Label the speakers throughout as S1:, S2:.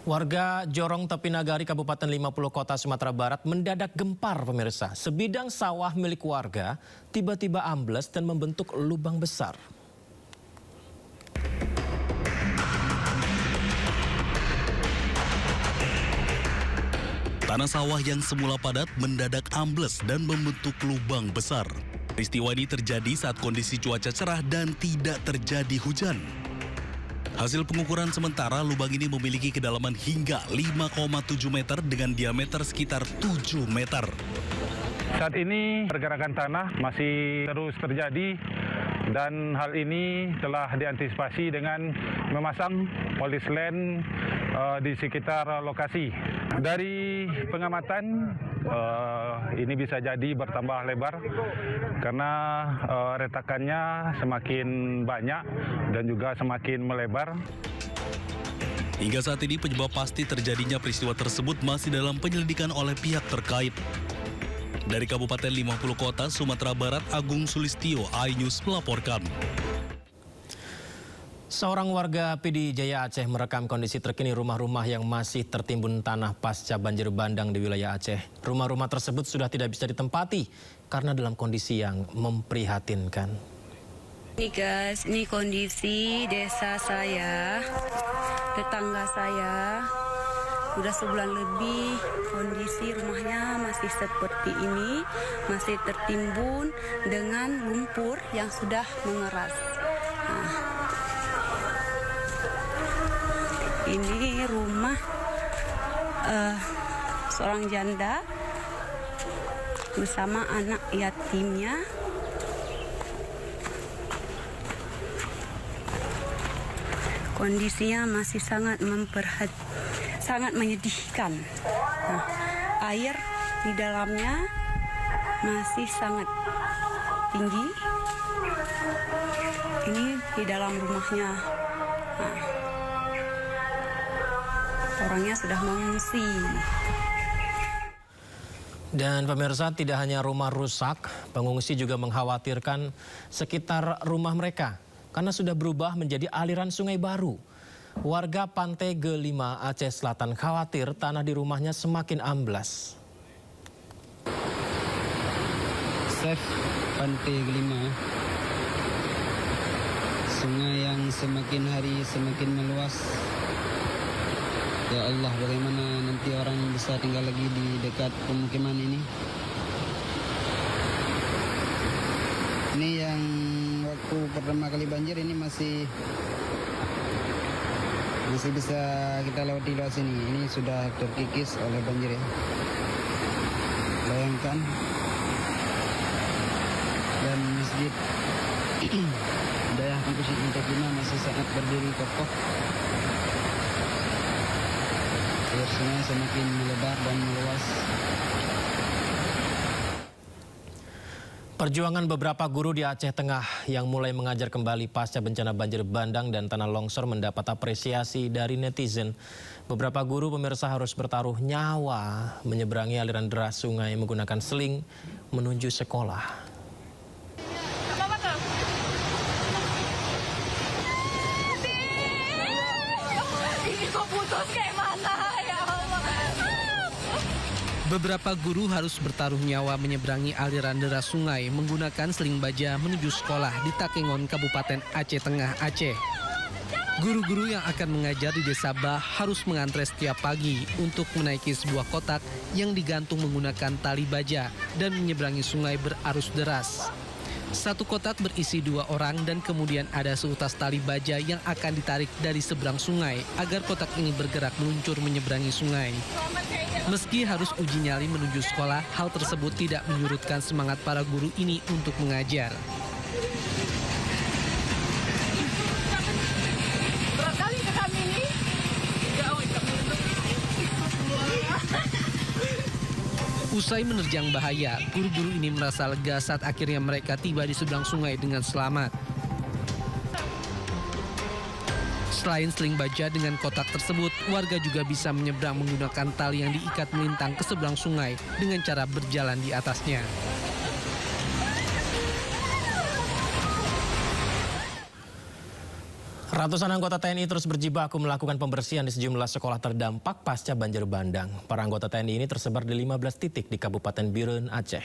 S1: Warga Jorong Tepi Nagari, Kabupaten 50 Kota, Sumatera Barat mendadak gempar, pemirsa. Sebidang sawah milik warga tiba-tiba ambles dan membentuk lubang besar.
S2: Tanah sawah yang semula padat mendadak ambles dan membentuk lubang besar. Peristiwa ini terjadi saat kondisi cuaca cerah dan tidak terjadi hujan. Hasil pengukuran sementara, lubang ini memiliki kedalaman hingga 5,7 meter dengan diameter sekitar 7 meter.
S3: Saat ini pergerakan tanah masih terus terjadi dan hal ini telah diantisipasi dengan memasang polis line di sekitar lokasi. Dari pengamatan ini bisa jadi bertambah lebar karena retakannya semakin banyak dan juga semakin melebar.
S2: Hingga saat ini penyebab pasti terjadinya peristiwa tersebut masih dalam penyelidikan oleh pihak terkait. Dari Kabupaten 50 Kota, Sumatera Barat, Agung Sulistyo, iNews melaporkan.
S1: Seorang warga PD Jaya Aceh merekam kondisi terkini rumah-rumah yang masih tertimbun tanah pasca banjir bandang di wilayah Aceh. Rumah-rumah tersebut sudah tidak bisa ditempati karena dalam kondisi yang memprihatinkan.
S4: Ini guys, ini kondisi desa saya, tetangga saya. Udah sebulan lebih kondisi rumahnya masih seperti ini, masih tertimbun dengan lumpur yang sudah mengeras. Ini rumah seorang janda bersama anak yatimnya. Kondisinya masih sangat menyedihkan. Air di dalamnya masih sangat tinggi. Ini di dalam rumahnya. Orangnya sudah mengungsi.
S1: Dan pemirsa, tidak hanya rumah rusak, pengungsi juga mengkhawatirkan sekitar rumah mereka karena sudah berubah menjadi aliran sungai baru. Warga Pantai G5 Aceh Selatan khawatir tanah di rumahnya semakin amblas.
S5: Chef Pantai G5, sungai yang semakin hari semakin meluas. Ya Allah, bagaimana nanti orang bisa tinggal lagi di dekat pemukiman ini? Ini yang waktu pertama kali banjir ini masih bisa kita lewati lewat sini. Ini sudah terkikis oleh banjir ya. Bayangkan. Dan masjid Dayah Kampus Intakina masih sangat berdiri kokoh. Air sungai semakin melebar dan meluas.
S1: Perjuangan beberapa guru di Aceh Tengah yang mulai mengajar kembali pasca bencana banjir bandang dan tanah longsor mendapat apresiasi dari netizen. Beberapa guru, pemirsa, harus bertaruh nyawa menyeberangi aliran deras sungai menggunakan seling menuju sekolah.
S6: Beberapa guru harus bertaruh nyawa menyeberangi aliran deras sungai menggunakan seling baja menuju sekolah di Takengon, Kabupaten Aceh Tengah, Aceh. Guru-guru yang akan mengajar di Desa Bah harus mengantre setiap pagi untuk menaiki sebuah kotak yang digantung menggunakan tali baja dan menyeberangi sungai berarus deras. Satu kotak berisi 2 orang dan kemudian ada seutas tali baja yang akan ditarik dari seberang sungai agar kotak ini bergerak meluncur menyeberangi sungai. Meski harus uji nyali menuju sekolah, hal tersebut tidak menyurutkan semangat para guru ini untuk mengajar. Usai menerjang bahaya, guru-guru ini merasa lega saat akhirnya mereka tiba di seberang sungai dengan selamat. Selain seling baja dengan kotak tersebut, warga juga bisa menyeberang menggunakan tali yang diikat melintang ke seberang sungai dengan cara berjalan di atasnya.
S1: Ratusan anggota TNI terus berjibaku melakukan pembersihan di sejumlah sekolah terdampak pasca banjir bandang. Para anggota TNI ini tersebar di 15 titik di Kabupaten Biren, Aceh.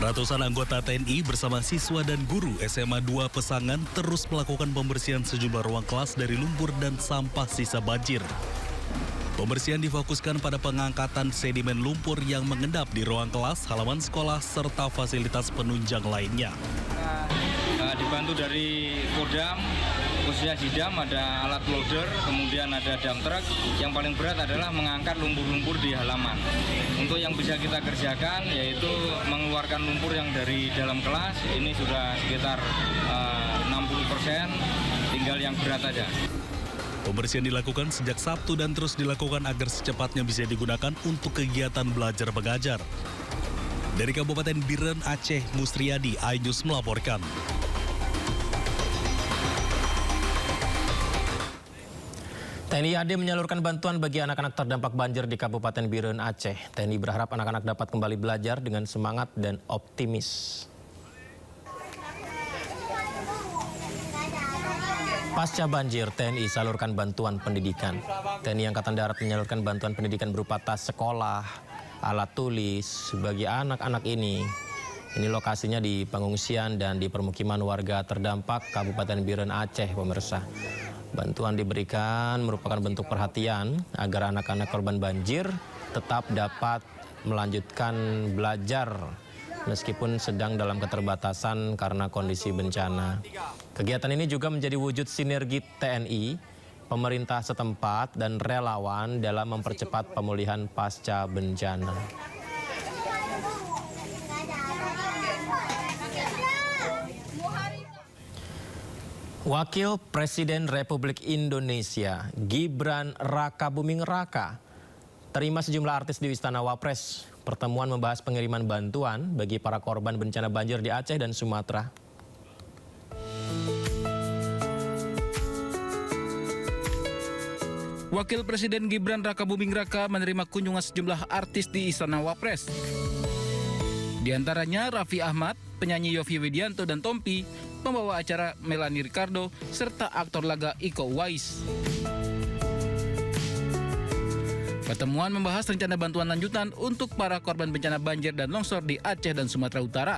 S2: Ratusan anggota TNI bersama siswa dan guru SMA 2 Pesangan terus melakukan pembersihan sejumlah ruang kelas dari lumpur dan sampah sisa banjir. Pembersihan difokuskan pada pengangkatan sedimen lumpur yang mengendap di ruang kelas, halaman sekolah, serta fasilitas penunjang lainnya.
S7: Dibantu dari Kodam, khususnya Jidam, ada alat loader, kemudian ada dump truck. Yang paling berat adalah mengangkat lumpur-lumpur di halaman. Untuk yang bisa kita kerjakan yaitu mengeluarkan lumpur yang dari dalam kelas, ini sudah sekitar 60%, tinggal yang berat saja.
S2: Pembersihan dilakukan sejak Sabtu dan terus dilakukan agar secepatnya bisa digunakan untuk kegiatan belajar mengajar. Dari Kabupaten Biren, Aceh, Musriyadi, iNews melaporkan.
S1: TNI AD menyalurkan bantuan bagi anak-anak terdampak banjir di Kabupaten Biren, Aceh. TNI berharap anak-anak dapat kembali belajar dengan semangat dan optimis. Pasca banjir, TNI salurkan bantuan pendidikan. TNI Angkatan Darat menyalurkan bantuan pendidikan berupa tas sekolah, alat tulis bagi anak-anak ini. Ini lokasinya di pengungsian dan di permukiman warga terdampak Kabupaten Biren, Aceh, pemirsa. Bantuan diberikan merupakan bentuk perhatian agar anak-anak korban banjir tetap dapat melanjutkan belajar meskipun sedang dalam keterbatasan karena kondisi bencana. Kegiatan ini juga menjadi wujud sinergi TNI, pemerintah setempat, dan relawan dalam mempercepat pemulihan pasca bencana. Wakil Presiden Republik Indonesia Gibran Rakabuming Raka terima sejumlah artis di Istana Wapres. Pertemuan membahas pengiriman bantuan bagi para korban bencana banjir di Aceh dan Sumatera.
S8: Wakil Presiden Gibran Rakabuming Raka menerima kunjungan sejumlah artis di Istana Wapres. Di antaranya Raffi Ahmad, penyanyi Yovie Widianto dan Tompi, pembawa acara Melanie Ricardo, serta aktor laga Iko Uwais. Pertemuan membahas rencana bantuan lanjutan untuk para korban bencana banjir dan longsor di Aceh dan Sumatera Utara.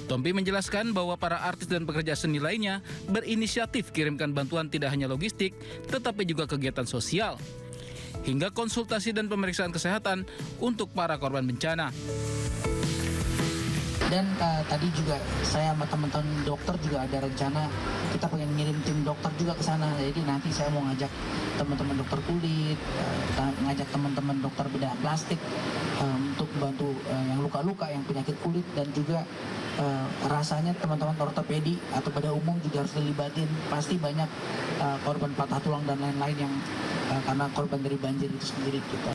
S8: Tompi menjelaskan bahwa para artis dan pekerja seni lainnya berinisiatif kirimkan bantuan tidak hanya logistik, tetapi juga kegiatan sosial, hingga konsultasi dan pemeriksaan kesehatan untuk para korban bencana.
S9: Dan tadi juga saya sama teman-teman dokter juga ada rencana kita pengen ngirim tim dokter juga ke sana. Jadi nanti saya mau ngajak teman-teman dokter kulit, ngajak teman-teman dokter bedah plastik untuk bantu yang luka-luka, yang penyakit kulit, dan juga rasanya teman-teman ortopedi atau pada umum juga harus dilibatin. Pasti banyak korban patah tulang dan lain-lain yang karena korban dari banjir itu sendiri gitu.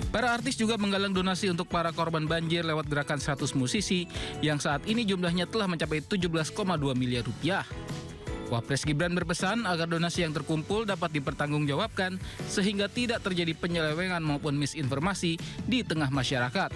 S8: Para artis juga menggalang donasi untuk para korban banjir lewat gerakan 100 musisi yang saat ini jumlahnya telah mencapai 17,2 miliar rupiah. Wapres Gibran berpesan agar donasi yang terkumpul dapat dipertanggungjawabkan sehingga tidak terjadi penyelewengan maupun misinformasi di tengah masyarakat.